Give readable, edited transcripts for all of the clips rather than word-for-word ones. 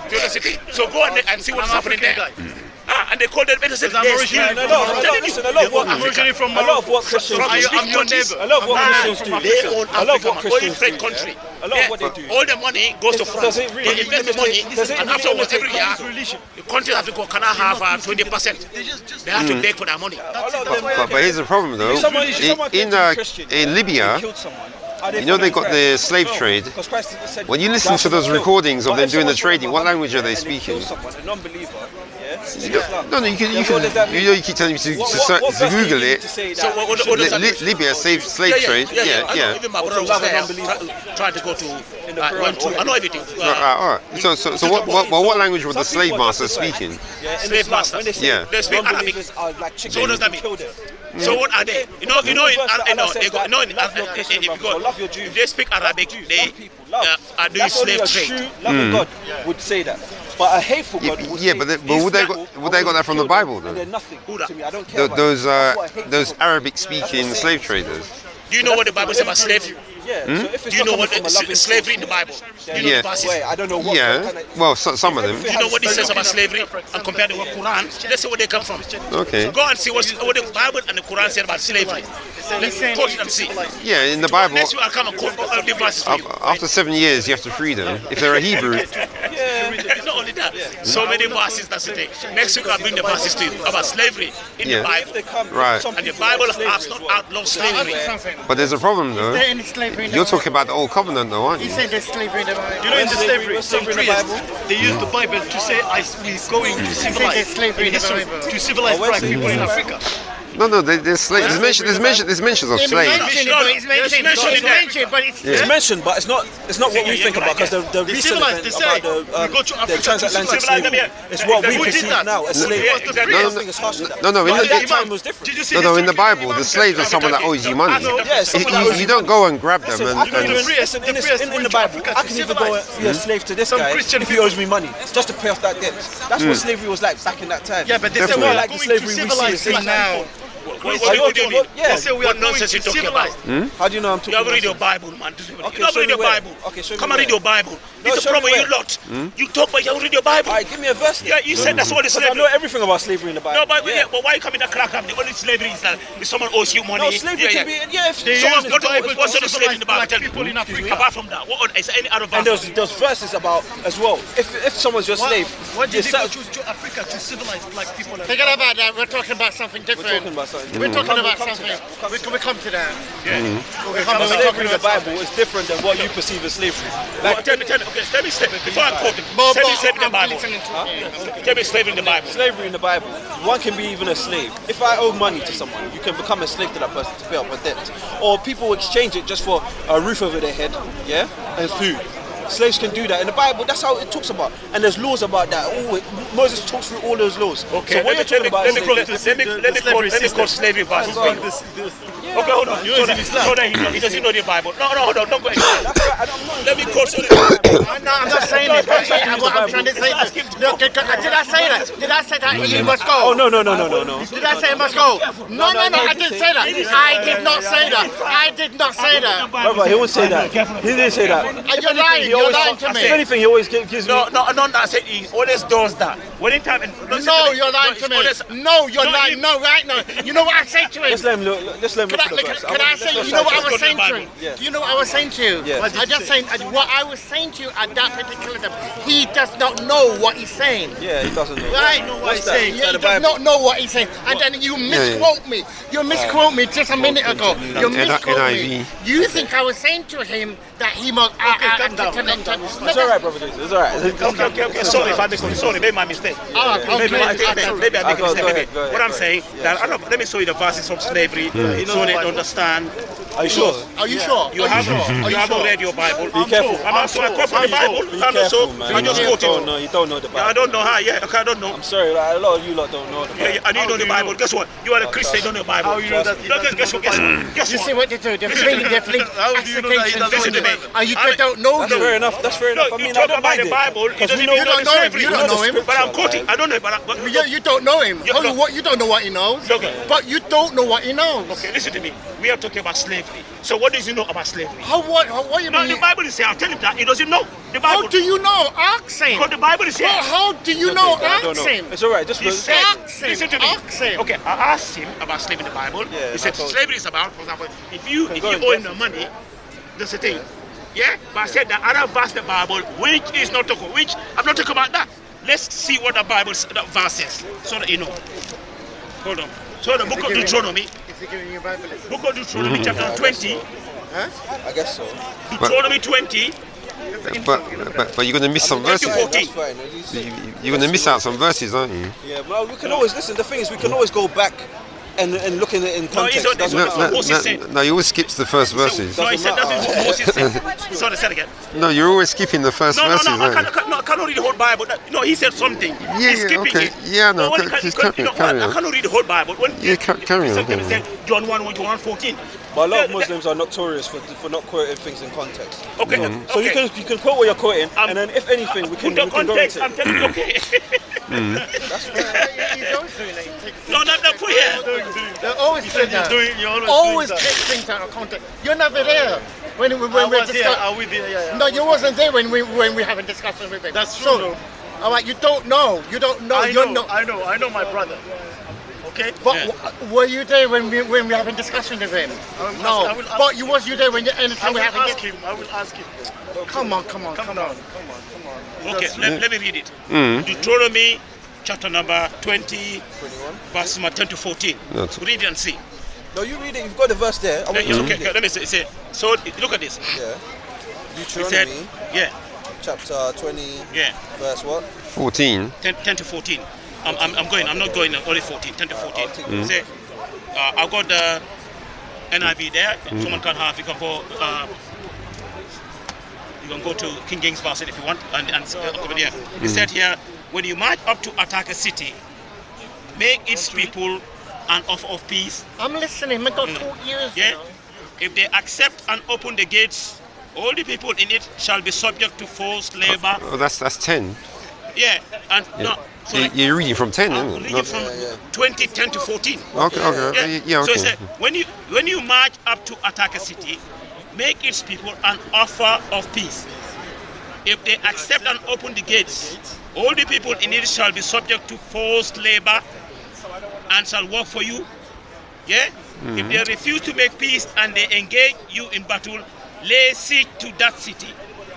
To the city. So go and see what's happening there. And they call them innocent. I'm originally from Morocco. A lot of what Christians do. I'm your neighbor. A lot of what Christians do. They own Africa, only free do. country. A lot of what they do. All the money goes to France. They invest the money, and afterwards every year, the countries have to go, can I have 20%? They have to beg for that money. But here's the problem though. In Libya, you know they got the slave trade. When you listen to those recordings of them doing the trading, what language are they speaking? No, you keep telling me to Google it. So Libya slave trade. Yeah. Even my brother was there, trying to go to. I know everything. All right. So what language were the slave masters speaking? Slave masters. Yeah. They speak Arabic. So what does that mean? So what are they? If they speak Arabic, they are doing slave trade. Loving God would say that. But a hateful God would say, but would they got that from the Bible though? They're nothing to me. I don't care those Arabic-speaking slave traders. Do you know what the Bible says about slavery? Yeah. So if Do you know what slavery in the Bible? Do you know the verses? I don't know what. Yeah. Well, some of them. Do you know what it says about slavery and compare to what Quran? Let's see where they come from. Okay. So go and see what the Bible and the Quran say about slavery. Let's quote it and see. Yeah, in the Bible. Next week I'll come and quote all the verses for you. After 7 years, you have to free them if they're a Hebrew. It's not only that. So many verses that's the thing. Next week I'll bring the verses to you about slavery in the Bible. Right. And the Bible has not outlawed slavery. But there's a problem though. You're talking about the Old Covenant though, aren't you? You said there's slavery in the Bible. You know in the slavery, some priests, they use the Bible to say we're going to civilize to civilize black people in Africa. No, there's slaves. There's mentions of slaves. It's mentioned, but it's not what we think about, because the recent event about the transatlantic slavery is what we perceive now as slavery. I think it's harsher than that. No, at that time was different. No, in the Bible, the slaves are someone that owes you money. You don't go and grab them in the Bible, I can even go and be a slave to this guy if he owes me money, just to pay off that debt. That's what slavery was like back in that time. Yeah, but this is more like the slavery we see now. What nonsense you talking about? How do you know I'm talking about? You read your Bible, man. Okay, you read your Bible. Come and read your Bible. It's a problem, you lot. You talk, but you read your Bible. Alright, give me a verse. Yeah, you said that's all the slavery. I know everything about slavery in the Bible. No, but why you coming to crack up? The only slavery is that if someone owes you money. No, slavery can be. What's the slavery in the Bible? Tell me. Apart from that, what is there any other verse? And there's verses about as well. If someone's your slave, why do you think we choose Africa to civilize black people? Forget about that. We're talking about something different. We're talking about something. We come to that. Slavery in the Bible is different than what you perceive as slavery. Tell me slavery. Before I quote it, tell me slavery in the Bible. Tell me slavery in the Bible. Slavery in the Bible. One can be even a slave. If I owe money to someone, you can become a slave to that person to pay off a debt. Or people exchange it just for a roof over their head, and food. Slaves can do that in the Bible. That's how it talks about, and there's laws about that. Moses talks through all those laws. Okay, so what you're talking about? Let me quote slavery verses. Okay, hold on. So that he doesn't know the Bible. No, hold on. Don't go ahead. Let me quote slavery. No, I'm not saying it. What I'm trying to say. Look, did I say that? Did I say that he must go? Oh no. Did I say he must go? No. I didn't say that. I did not say that. Brother, he won't say that. He didn't say that. You're lying. You're lying to me. If anything, he always gives me. No. I said he always does that. Anytime. No, you're lying to me. No, you're lying. No, right now. You know what I say to him? Let's let him look. Can I say, you know what I was saying to him? You know what I was saying to you? Yeah. I just saying what I was saying to you at that particular time. He does not know what he's saying. Yeah, he doesn't know. Right? What's that? He does not know what he's saying. And then you misquote me. You misquote me just a minute ago. You misquote me. You think I was saying to him that he must... It's alright, brother. It's alright. Okay. Sorry if I make a mistake. Sorry, maybe my mistake. Maybe I make a mistake. What I'm saying, let me show you the verses from slavery so they understand. Are you sure? Are you sure? You haven't read your Bible. Be careful. I'm so I quote from the Bible. Be careful, man. I just quote it. No, you don't know the Bible. I don't know how. Okay, I don't know. I'm sorry, a lot of you lot don't know the Bible. And you know the Bible. Guess what? You are a Christian, you don't know the Bible. How you know that? Guess what? You see what they do? They fling How do you know that he doesn't know Listen to the Okay. And you don't know That's him. fair enough. That's fair enough. No, I mean, you I talk don't about mind the it. Bible. It doesn't You mean don't know him. You don't know him. But I'm quoting. I don't know. But You don't know him. Yeah, no. You don't know what he knows. Okay. But you don't know what he knows. okay, listen to me. We are talking about slavery. So what does he know about slavery? What you No, mean? the Bible is saying. I'll tell him that he doesn't know. The Bible. How do you know? Ask him. Because the Bible is here. Well, how do you know? I don't Ask know. him. It's alright. Just He said, Ask him. listen to me. Ask him. Okay, I asked him about slavery in the Bible. Yeah, He said I told slavery is about, for example, if you go in owe him the depth. money, that's the thing. Yeah, but I said the other verse in the Bible, which is not talking, which I'm not talking about that. Let's see what the Bible the verse says, so that you know. Hold on. So the book of Deuteronomy, Is he giving you a Bible lesson? book of Deuteronomy, chapter 20, I guess so. Deuteronomy 20, But you're going to miss some verses. 14. That's fine. At least, You're going to miss out some verses, aren't you? yeah, well, we can always listen. The thing is, we can always go back and look in it in No, he's context. not- Doesn't no, matter. no, Moses said. No, you always skips the first verses. No, he said Doesn't that's what Moses said. Sorry, say it again. No, you're always skipping the first No, verses, I aren't you? cannot read the whole Bible. No, he said something. He's yeah, skipping okay. it. Yeah, no, when just carry on. I cannot read the whole Bible. When Yeah, carry on, sometimes carry he said John 1, 1 14. But a lot of Muslims are notorious for not quoting things in context. Okay, So okay. you can quote what you're quoting, and then if anything, we can Put the go context, into I'm it. telling you, okay. He's always doing that. He takes No, put here. They always say that. Always take things out of context. You're never there when we're discussing. No, you wasn't there when we having discussion with him. That's true, So, though. all right, you don't know. You don't know. I know my brother. Okay? But Yeah. were you there when we having discussion with him? No. I will ask But him. was you there when I anytime we will having? ask him. I will ask him. Come on. Come down. Okay, let me read it. Deuteronomy chapter number 20, verses 10 to 14. That's- Read it and see. No, you read it. You've got the verse there. I want you It's to okay, read it. let me say. So look at this. Yeah. It said, Deuteronomy yeah, chapter 20, yeah, verse what? 14. 10 to 14. I'm not going only 14, 10 to 14. I'll take Say, I've got the NIV there. Someone can have, you can go to King James Version if you want. And yeah. It said here, when you march up to attack a city, make its people an offer of peace. I'm listening. I got 2 years. Yeah. You know. If they accept and open the gates, all the people in it shall be subject to forced labor. Oh, that's 10. Yeah. And no. So You're reading from 10, I'm isn't reading it? from 20, 10 to 14. Okay. Yeah, So okay. it said, when you march up to attack a city, make its people an offer of peace. If they accept and open the gates, all the people in it shall be subject to forced labor and shall work for you. Yeah? If they refuse to make peace and they engage you in battle, lay siege to that city.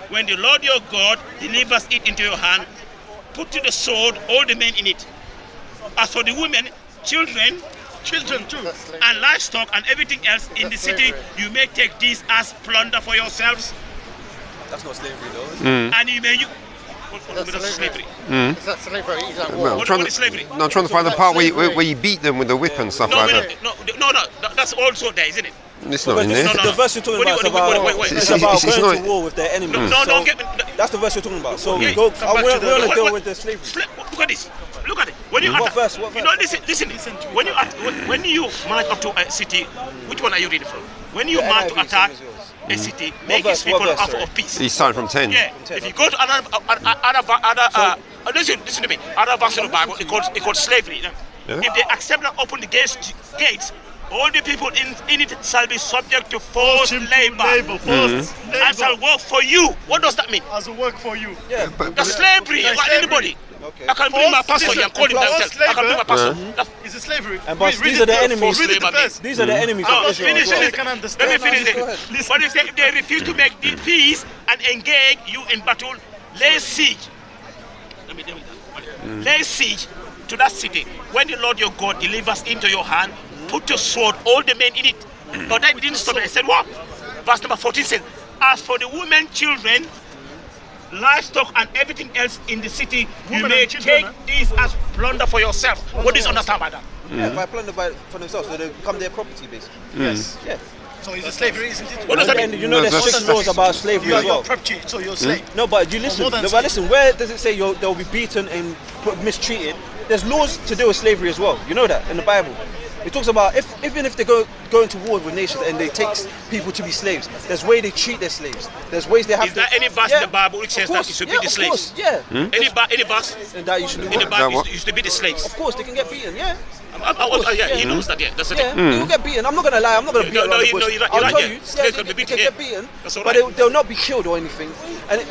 When the Lord your God delivers it into your hand, put to the sword all the men in it. As for the women, children too, and livestock and everything else in the city, you may take these as plunder for yourselves, That's not slavery though. Is it? and you may that's slavery. Is that slavery? Is that Well, war? What is slavery? I'm trying to find the part where you beat them with the whip and stuff No, like that. no, that's also there, isn't it? It's not in there. No. The verse you're talking about is about Wait. it's about It's going not- to war with their enemies. No, So don't get me. that's the verse you're talking about. So Yeah. go. Come I back to want to the- deal what- with the slavery. Look at this. Look at it. When you What attack, verse? What you know, verse? listen. When you march up to a city, which one are you reading from? When you The march to NIV, attack same as yours. a city, make verse? its people What an verse, offer sorry? of peace. He's starting from 10. Yeah. If you go to listen to me. Other verse of the Bible, it called slavery. Yeah. If they accept and open the gates, all the people in it shall be subject to forced labor and shall work for you. What does that mean? As a work for you. Yeah. That's slavery. That's Like slavery. anybody. Okay. I can bring my pastor here and call him downstairs. I can bring my pastor. Is it slavery? And but Read these it are the first. enemies. Read it Read it first. These are the enemies No, of Israel. finish as well. it. You can understand. Let me finish Go it. ahead. But if they refuse to make the peace and engage you in battle, lay siege. Let me deal with that. Lay siege to that city. When the Lord your God delivers into your hand, put your sword, all the men in it. But that didn't stop it. I said what? Verse number 14 says, as for the women, children, livestock and everything else in the city, you Women may and children, take this as plunder for yourself. What do you understand by that? Yeah, by plunder for themselves, so they become their property basically. Yes. Yeah. So is it slavery, isn't it? What does that And mean? you know No, there's that's- strict laws about slavery You're as well. property, so you're a slave. No, but you listen. more than No, but listen. Where does it say they'll be beaten and mistreated? There's laws to deal with slavery as well. You know that in the Bible. It talks about even if they go into war with nations and they take people to be slaves, there's ways they treat their slaves. There's ways they have. Is there any verse in the Bible which says that you should be the slaves? Any verse and that you should in the Bible you should be the slaves? Of course, they can get beaten. Yeah. He knows that. Yeah, that's the thing. They will get beaten. I'm not gonna lie. I'm not gonna beat around the bush. I'll tell you, they can get beaten, but they'll not be killed or anything. And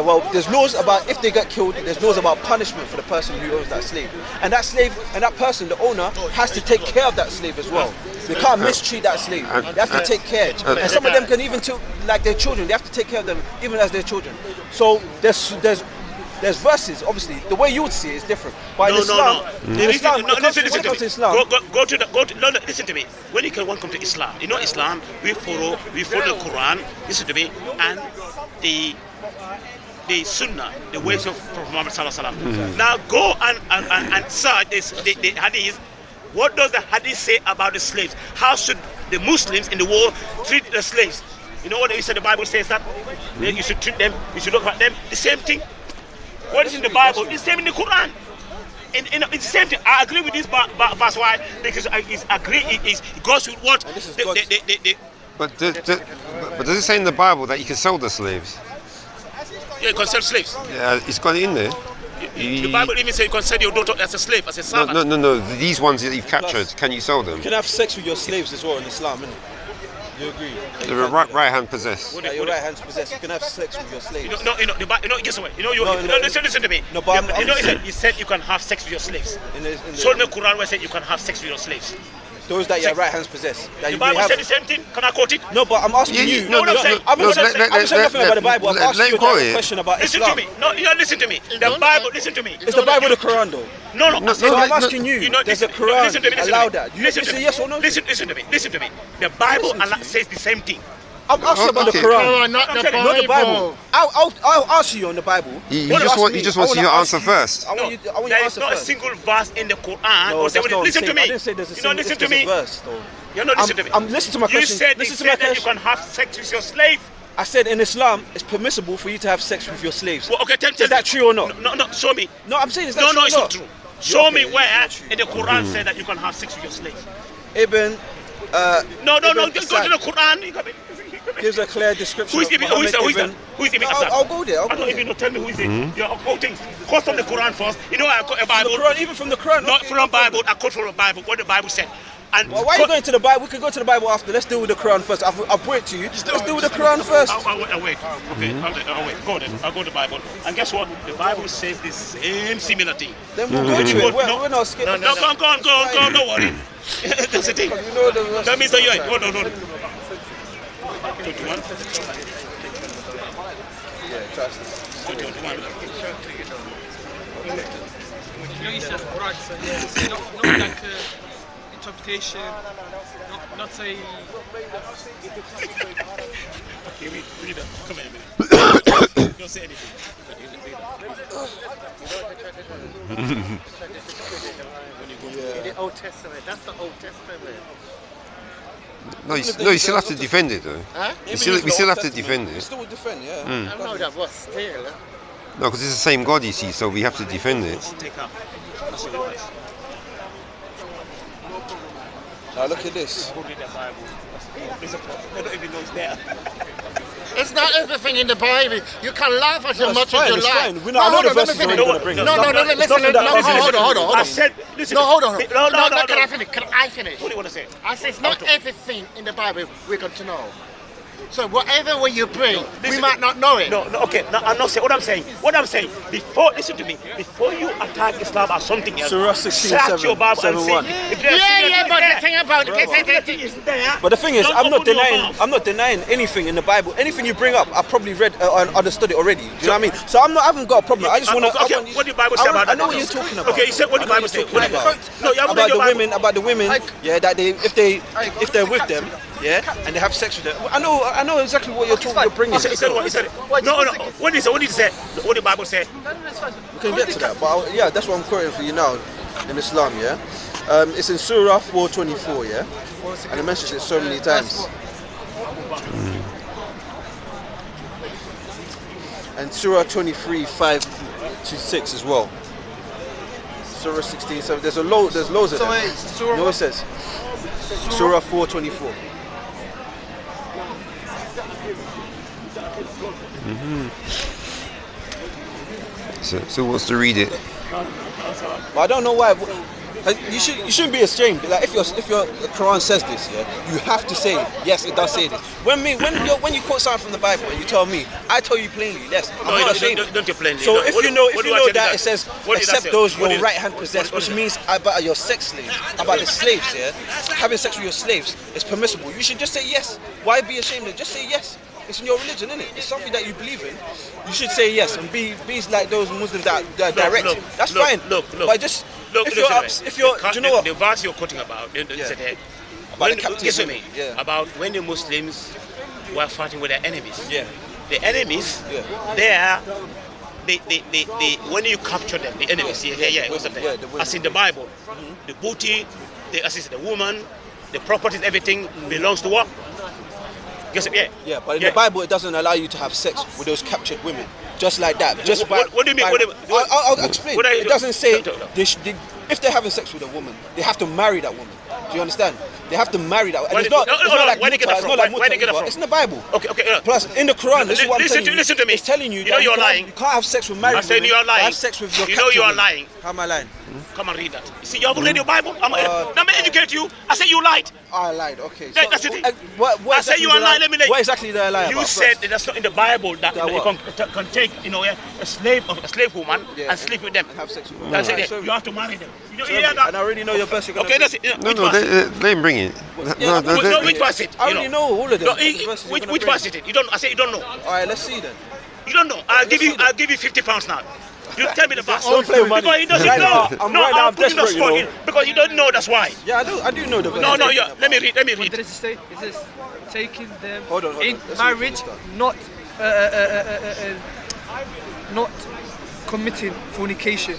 well, there's laws about if they get killed. There's laws about punishment for the person who owns that slave, and that slave and that person, the owner, has to take care of that slave as well. They can't mistreat that slave. They have to take care. And some of them can even like their children. They have to take care of them even as their children. So there's verses, obviously. The way you would see it is different. But in Islam, listen to me. Listen to me. When you come to Islam, Islam, we follow the Quran. Listen to me, and the Sunnah, the ways of Prophet Muhammad sallallahu alaihi wasallam. Now go and search the Hadith. What does the Hadith say about the slaves? How should the Muslims in the world treat the slaves? You know what they said? The Bible says that you should treat them. You should look at them. The same thing. What is in the Bible is the same in the Quran. It's the same thing. I agree with this verse. Why? Because it goes with what But does it say in the Bible that you can sell the slaves? Yeah, you can sell slaves. Yeah, it's got it in there. The Bible even says you can sell your daughter as a slave, as a servant. No. These ones that you've captured, can you sell them? You can have sex with your slaves as well in Islam, innit? You agree? The right hand possessed. Your right hand's possessed. You can have sex with your slaves. Guess what? Listen to me. No, but he said you can have sex with your slaves. So in the Quran, where it said you can have sex with your slaves. Those that your right hands possess. The Bible said the same thing. Can I quote it? No, but I'm asking you. I haven't said nothing about the Bible. I've asked you a question about Islam. Listen to me. No, listen to me. The Bible. Listen to me. Is the Bible the Quran though? No. So I'm asking you. Does the Quran allow that? You say yes or no? Listen to me. The Bible says the same thing. I'm asking about the Quran, not the Bible. I'll ask you on the Bible. He just wants you to answer first. I want you to answer there is not a single verse in the Quran. Listen to me. I didn't say there's a single verse though. You're not listening to me. I'm listening to my question. You said that you can have sex with your slave. I said in Islam, it's permissible for you to have sex with your slaves. Well, okay, is that true or not? No, show me. No, I'm saying it's not true. No, it's not true. Show me where in the Quran said that you can have sex with your slave. Ibn. No. Go to the Quran. Gives a clear description. Who is Ibn Asad? I'll go there. I don't even know. Tell me who is it. You're quoting. Quote from the Quran first. You know I quote a Bible. Even from the Quran. Not from the Bible. I quote from the Bible. What the Bible said. And why are you going to the Bible? We can go to the Bible after. Let's deal with the Quran first. I'll bring it to you. Let's deal with the Quran first. I'll wait. Okay. I'll wait. Go then. I'll go to the Bible. And guess what? The Bible says the same similar thing. Then we'll go to it. We're not scared. No, go on. Don't worry. That's the thing. That means that you're. Hold on. 21. Yeah, trust us. 21. You said Quran, so not like interpretation, not say. Okay, read it. Come here, don't say anything. In the Old Testament, that's the Old Testament. No, you still have to defend it though. Huh? We still have to defend it. Still defend, yeah. I know that was still. No, because it's the same God, you see, so we have to defend it. Take up. Now look at this. I don't even know it's there. It's not everything in the Bible. You can laugh as much as you like. We're not. I know the verses you're going to bring. No, listen. Hold on. I said, listen. No, hold on. No. Can I finish? What do you want to say? I say it's not everything in the Bible we're going to know. So whatever way you bring, we might not know it. No, okay. No, I'm not saying what I'm saying. Listen to me. Before you attack Islam or something else, Surah 16, search your Bible and see. But the thing about it, but the thing is, I'm not denying anything in the Bible. Anything you bring up, I probably read and understood it already. Do you know what I mean? So I haven't got a problem. I just want to. Okay, what did the Bible say about that? I know what you're talking about. Okay, you said what the Bible say. About the women. Yeah, that if they're with them, yeah, and they have sex with them. I know exactly what you're bringing. He said. No. What did he say? What did the Bible say? We can get to that, but yeah, that's what I'm quoting for you now in Islam. Yeah, it's in Surah 4:24. Yeah, and it mentions it so many times. And Surah 23:5-6 as well. Surah 16. So there's loads of them. You know what it says? Surah 4:24. So wants to read it. But I don't know why. You shouldn't be ashamed. Like if your Quran says this, yeah, you have to say yes. It does say this. When you quote something from the Bible and you tell me, I tell you plainly, yes, I'm not ashamed. Don't you plainly. So if you know that it says what did that except say? those What your did- right hand possess, which means about your sex slaves, about the slaves, yeah, having sex with your slaves is permissible. You should just say yes. Why be ashamed? Just say yes. It's in your religion, isn't it? It's something that you believe in. You should say yes and be like those Muslims that are direct. That's fine. But just if you're, do you know what? The verse you're quoting about, About the captives, listen to me. yeah. About when the Muslims were fighting with their enemies. Yeah. The enemies, they when you capture them, the enemies, what's up there? Yeah, the women. As in the Bible, the booty, the woman, the properties, everything belongs to what? Yes, Yeah, but in the Bible, it doesn't allow you to have sex with those captured women. Just like that. Just What do you mean? I'll explain. What are you It doesn't say No. if they're having sex with a woman, they have to marry that woman. Do you understand? They have to marry that woman. Where And did- it's not like where did you get that muta, from? it's not like Where did you get that muta, from? it's in the Bible. Okay. Plus, in the Quran, this is what I'm telling you. Listen to me. It's telling you You know that you're you lying. can't have sex with married I said women. you are lying. Have sex with your You know you are captured women. lying. How am I lying? Come and read that. See, you haven't read your Bible. Let me educate you. I said you lied. I lied. Okay. That's it. What I said you are lying. Let me What exactly did I lie You about said first? that that's not in the Bible that That you what? can take, a slave woman Yeah, and sleep with them. and have sex with them. That's Alright, it. show me. You have to marry them. You Show hear me. that? And I already know your verse. You're gonna Okay, bring. that's it. No, Which no, verse? let him bring it. Yeah, No, which verse it? I already know all of them. No, Verses you're gonna which bring. verse it? You don't. I say you don't know. All right, let's see then. You don't know. I'll give you £50 now. You tell me the verse. Don't play with money. Because he doesn't Right know. now, I'm putting desperate, the you spot know. in because you don't know. That's why. Yeah, I do know the verse. No. Let me read. What did it say? It says taking them Hold on. in Let's see if we marriage, start. not committing fornication.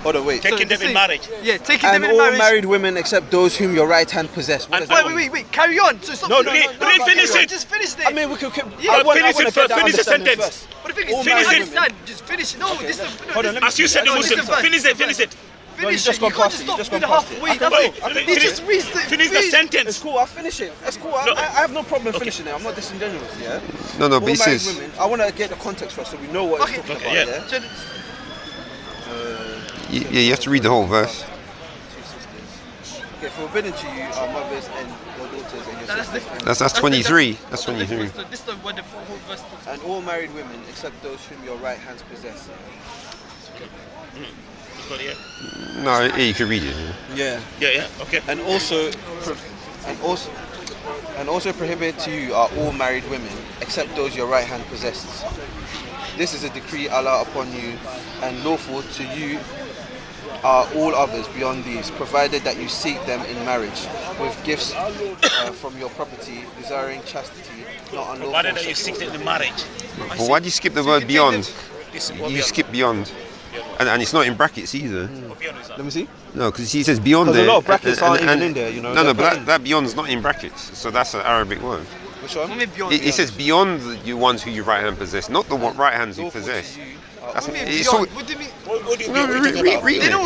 Hold on, wait. Taking them in marriage. Yeah, taking And them in all marriage. married women except those whom your right hand possess. What And does that wait, mean? Wait, carry on. So stop. No, but finish it. Just finish it. I mean, we could. Yeah, I wanna finish it get first, that finish the understanding sentence. first. But the thing All is, married finish women. it. Just finish it. No, this is Hold on, let me- As you said, the No, Muslim. listen first. Finish it. No, you've Finish just it. gone You can't past just it. stop You've just with gone the past it. halfway. I That's can all. wait. He just reads the. Finish the It's sentence. cool. I'll finish it. It's cool. No. I have no problem finishing it. I'm not disingenuous. Yeah. No, All but he married says. women. I want to get the context first, so we know what it's talking about. yeah. Yeah. So Yeah, you have to read the whole verse. Okay, forbidden to you are mothers and your daughters and your that's sisters. That's 23. That's 23. This is what the whole verse talks. And all married women except those whom your right hands possess. No, yeah, you can read it. Yeah. Yeah. Okay. And also prohibited to you are all married women except those your right hand possesses. This is a decree Allah upon you, and lawful to you are all others beyond these, provided that you seek them in marriage with gifts from your property, desiring chastity, not unlawful. Provided that you seek them in marriage. But why do you skip the word beyond? This You skip beyond. And it's not in brackets either. Let me see. No, because he says beyond Because a there. lot of brackets aren't even in there, you know. No, They're but plain. that beyond's not in brackets. So that's an Arabic word. Which one? What do you mean beyond? It says beyond the ones who you right hand possess, not the right hands you Lawful to possess. you That's, What do you mean it's beyond? all, What do you mean? What do you no, read They it. know,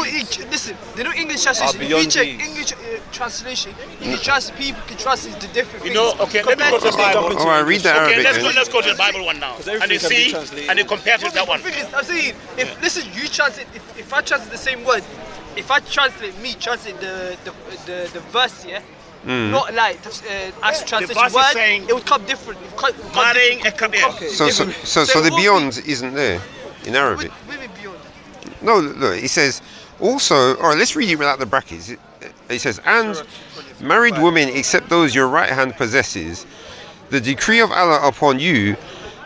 listen, they know English translation. If you beyond check these. English translation, you can trust people, can trust the different things. You know, okay, let me go to the Compared Bible. All right, read the Okay, Arabic then. let's go to the Bible one now. everything And you can be see, translated. and you compare to that one. The thing is, I'm saying, listen, you translate, if I translate the same word, if I translate the verse, yeah, not like actual translation verse is word, saying it would come different. It would come marrying different. a It would career. come So different. the it won't beyond isn't there in Arabic. What do you mean beyond? No, look, it says also. All right, let's read it without the brackets. It says, and married women except those your right hand possesses, the decree of Allah upon you,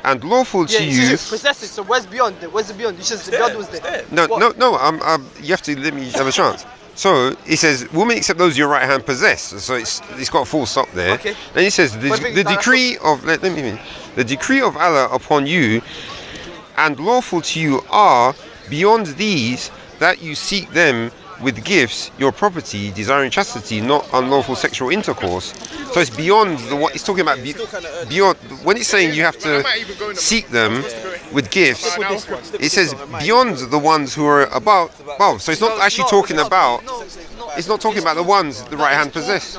and lawful Yeah, to you you. should possess it. So where's beyond? Where's the beyond? You said the beyond was there. No, What? no. You have to let me have a chance. So it says, women except those your right hand possess. So it's got a full stop there. Okay. Then it says But I the think decree of let me finish. The decree of Allah upon you, and lawful to you are beyond these that you seek them with gifts, your property, desiring chastity, not unlawful sexual intercourse. So it's beyond what it's talking about. Beyond when it's saying you have to seek them, with gifts, it says beyond the ones who are above. So it's not actually talking about. It's not talking about the ones the right hand possess.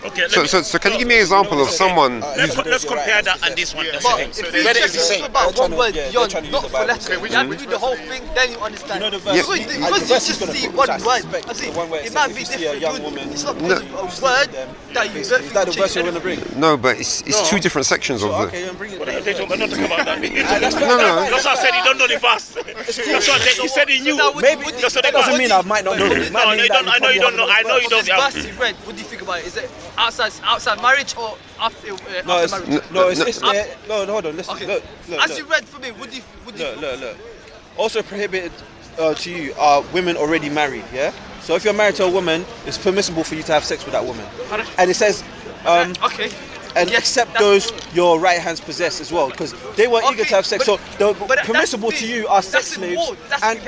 Okay, So can you give me an example of someone? let's compare that and this one. That's the thing. If you Whether it's just the think same. about one word they're beyond, trying to not use the for Bible. letter, you have to read the whole thing, then you understand. You know the verse. Because you just see one word, it might be different. It's not because of a word that you Is that the verse you're going to bring? No, but it's two different sections of Okay, the. then bring it. We're not talking about that. No. That's why I said he don't know the verse. That's why he said he knew. Maybe That's what that they doesn't got. mean I might not know. It might mean that I know you don't know. I know you don't. This verse you read, what do you think about it? Is it outside marriage or after No, marriage? it's no. Hold on, listen. Okay. Look. As you read for me, what do you Look. Also prohibited to you are women already married, yeah? So if you're married to a woman, it's permissible for you to have sex with that woman. And it says, okay. and Yes, except that's- those your right hands possess as well, because they were eager to have sex. So the permissible to you are sex slaves, and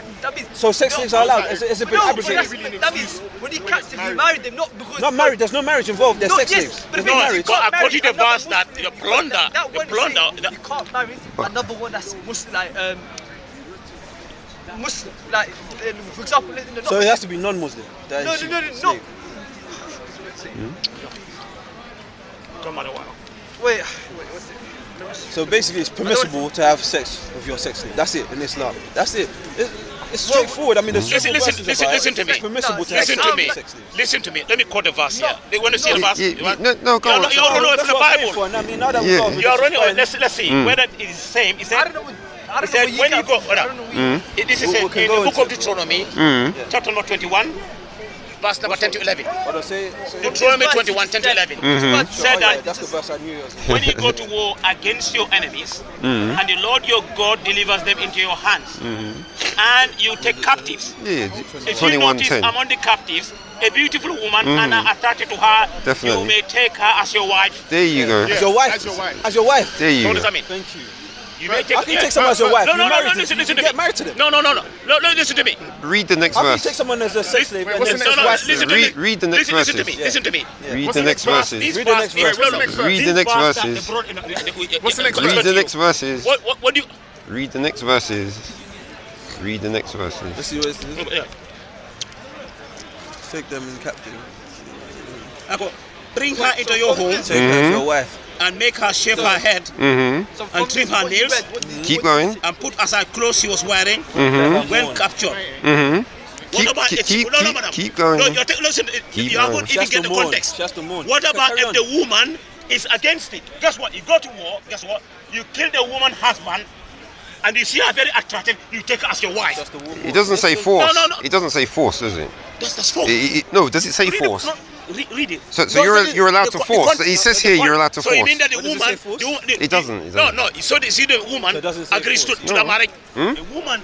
so sex slaves are allowed. It's a bit abrogated. That means when you captive, you married them, not because... Not married. There's no marriage involved. They're sex slaves. But There's no marriage. But according to the verse that you plunder, that one is plunder. saying you can't marry another one that's Muslim, Muslim, for example, in the So it has to be non-Muslim. That is No. slave. Come on, Wait, what's it? So basically, it's permissible to have sex with your sex slave. That's it in Islam. That's it. It's straightforward. I mean, there's several verses about it. Listen to me. It's permissible to have Listen sex to with me. your sex slave. Listen to me. Let me quote the verse here. They want to see the verse. No, go on. You don't know it's in the Bible. I mean, now that Yeah. we've You are running. fine. Let's see whether it is the same. It I said, don't know. I don't it know said what when you go. I don't know what you This is We in can the go book into of Deuteronomy, chapter number 21, verse number 10 to 11. What I say? Deuteronomy 21, 10 to 11. Said that That's the verse I knew. when you go to war against your enemies, and the Lord your God delivers them into your hands, and you take captives. Yeah, If you notice 21:10. among the captives a beautiful woman and are attracted to her, Definitely. you may take her as your wife. There you go. As your wife. As your wife. As your wife. There So you what does go. that mean? Thank you. You may take, How can you take someone as your wife? No, You married them. listen You to get me. married to them. No, listen to me. Read the next How can you take verse. someone as a sex slave and what's then the his next wife? Listen to me. Read the next Listen to verses. me. Listen to me. Read What's the the next next verse? verses. Read the next verse. Read the next verses. What's the next Read verse? the next verses. What do you... Read the next verses. Read the next verses. Let's see what it says. Yeah. Take them in captive. Bring her into your home Take her as your wife. and make her shave her head So and trim her nails Keep going. and put aside clothes she was wearing when captured. What about if she... No, madam. Keep going. No, listen, Keep you going. haven't She even has get to the mourn. context. She has to mourn. What about Carry if on. the woman is against it? Guess what? You go to war, guess what? You kill the woman's husband and you see her very attractive, you take her as your wife. Just a woman. It doesn't say force. No. It doesn't say force, does it? That's false. No, does it say Read force? Read it. So No, you're allowed to the force. con- It says the here con- you're allowed to So you force. mean that the But does it woman... say force? the- It doesn't. No. So see the woman So it doesn't say agrees force. to the marriage. The woman